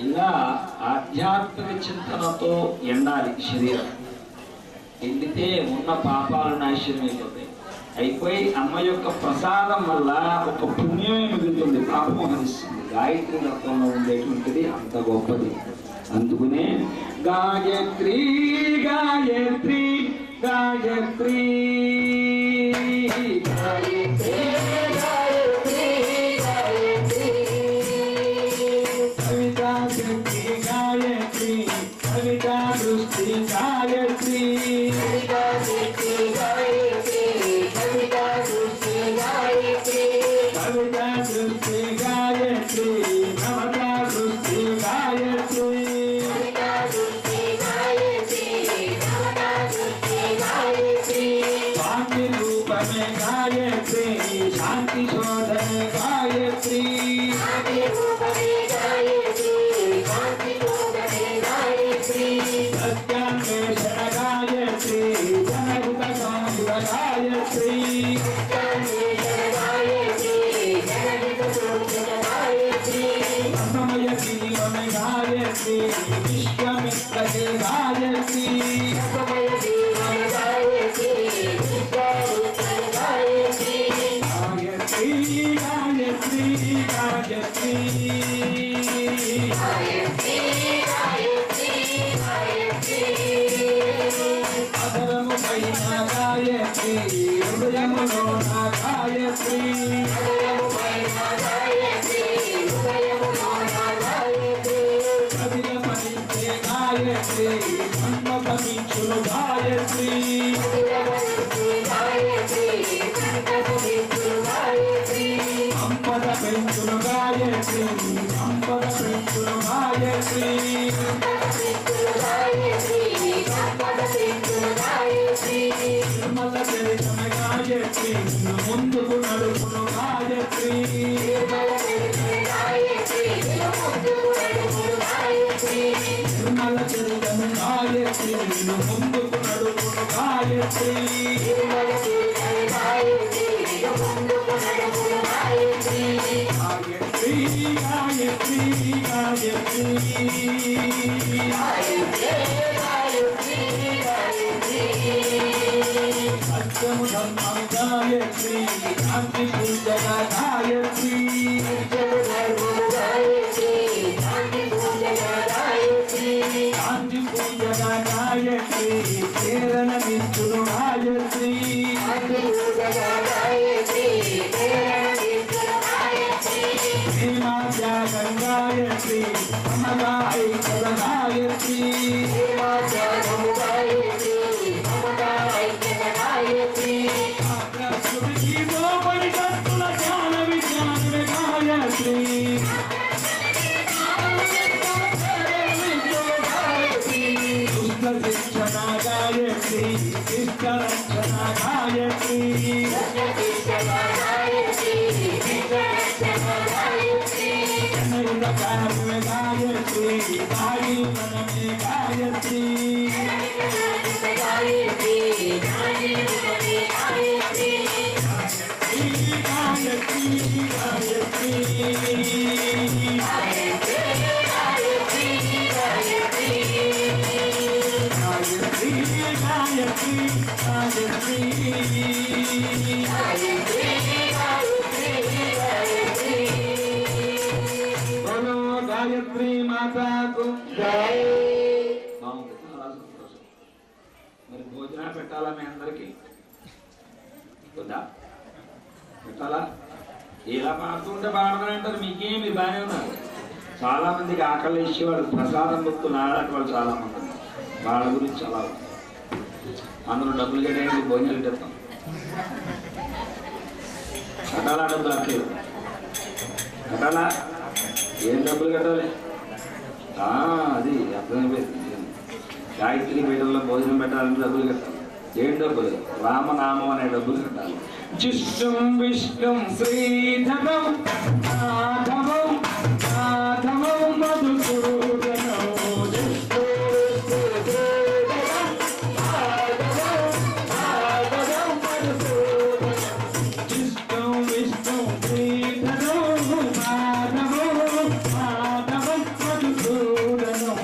ఇలా ఆధ్యాత్మిక చింతనతో ఎండాలి శరీరం. ఎండితే ఉన్న పాపాలు నాశనమైపోతాయి. అయిపోయి అమ్మ యొక్క ప్రసాదం వల్ల ఒక పుణ్యమే మిగులుతుంది, పాపం హరిస్తుంది. గాయత్రి రత్నంలో ఉండేటువంటిది అంత గొప్పది. అందుకనే గాయత్రి గాయత్రి గాయత్రి గాయత్రి కవితా శక్తి గాయత్రి, కవితా దృష్టి గాయత్రి, కవితా శక్తి గాయత్రి, కవితా దృష్టి గాయత్రి, కవితా దృష్టి గాయత్రి, కవితా దృష్టి గాయత్రి, కవితా దృష్టి గాయత్రి, కవితా దృష్టి గాయత్రి, శాంతి రూపమే గాయత్రి, శాంతి శోధనే గాయత్రి, శాంతి రూపమే గాయత్రి, శాంతి శోధనే గాయత్రి, సత్యాన్వేషణ గాయత్రి, జనహిత కాముక గాయత్రి, సత్యాన్వేషణ గాయత్రి, జనహిత కాముక గాయత్రి, అన్నమయ జీవమే గాయత్రి, విశ్వమిత్రకే గాయత్రి, అన్నమయ జీవమే గాయత్రి, విశ్వమిత్రకే గాయత్రి, గాయత్రి గాయత్రి గాయత్రి గాయత్రి గాయత్రి గాయత్రి, అదరము పైన గాయత్రి, హృదయములోన గాయత్రి, అదరము పైన గాయత్రి, హృదయములోన గాయత్రి, కవిల పలికే గాయత్రి, మన్మథమించును గాయత్రి, కవిల పలికే గాయత్రి, మన్మథమించును గాయత్రి, సంపద పెంచును గాయత్రి, సంపద పెంచును గాయత్రి, సంపద పెంచును గాయత్రి, సంపద పెంచును గాయత్రి, నిర్మల చరితమ గాయత్రి, ముందుకు నడుపును గాయత్రి, నిర్మల చరితమ గాయత్రి, ముందుకు నడుపును గాయత్రి, నిర్మల చరితమ గాయత్రి, ముందుకు నడుపును గాయత్రి, నిర్మల చరితమ గాయత్రి, ముందుకు నడుపును గాయత్రి, గాయత్రి గాయత్రి గాయత్రి గాయత్రి గాయత్రి గాయత్రి, సత్యము ధర్మం గాయత్రి, శాంతి పూజన గాయత్రి, సత్యము ధర్మము గాయత్రి, శాంతి పూజన గాయత్రి, శాంతి పూజ ప్రేరణ మిత్రుడు గాయత్రి త్యాగం గాయత్రి మమతాయి కద గాయత్రి పరికత్తుల జ్ఞాన విజ్ఞానమే గాయత్రి శిక్షణ గాయత్రి శిష్ట రక్షణ గాయత్రి గాయత్రి గాయి మనమే గాయత్రి गायत्री माता को जय మరి భోజనాలు పెట్టాలా మీ అందరికి వద్దా పెట్టాలా ఇలా పాడుతుంటే పాడతానంటారు మీకేం మీరు బాగానే ఉన్నారు చాలా మందికి ఆకలి ఇచ్చేవాళ్ళు ప్రసాదం భక్తులు ఆడట వాళ్ళు చాలా మంది వాళ్ళ గురించి చాలా అందరూ డబ్బులు కట్టేది భోజనాలు పెడతాం కట్టాలా డబ్బులు అట్లేదు కట్టాలా ఏం డబ్బులు కట్టాలి అది అర్థమైపోయింది గాయత్రి పీఠంలో భోజనం పెట్టాలంటే డబ్బులు కట్టాలి ఏం డబ్బులు రామనామం అనే డబ్బులు కట్టాలి జిష్టం విష్ణం శ్రీధరం మాధవం మాధవం మధుసూదనం జిష్టం విష్ణు శ్రీధరం మాధవం మాధవం మధుసూదనం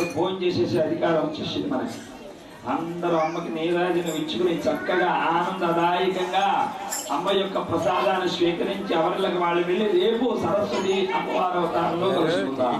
భోజనం చేసేసే అధికారం వచ్చేసింది మనకి. అందరూ అమ్మకి నీరాజనం ఇచ్చుకుని చక్కగా ఆనందదాయకంగా అమ్మ యొక్క ప్రసాదాన్ని స్వీకరించి ఎవరికి వాళ్ళు వెళ్ళి రేపు సరస్వతి అమ్మవారి అవతారంలో కలుసుకుందాం.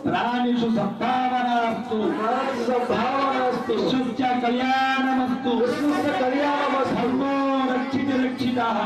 प्राणिषु सद्भावनास्तु विश्वस्य कल्याणमस्तु धर्मो रक्षितः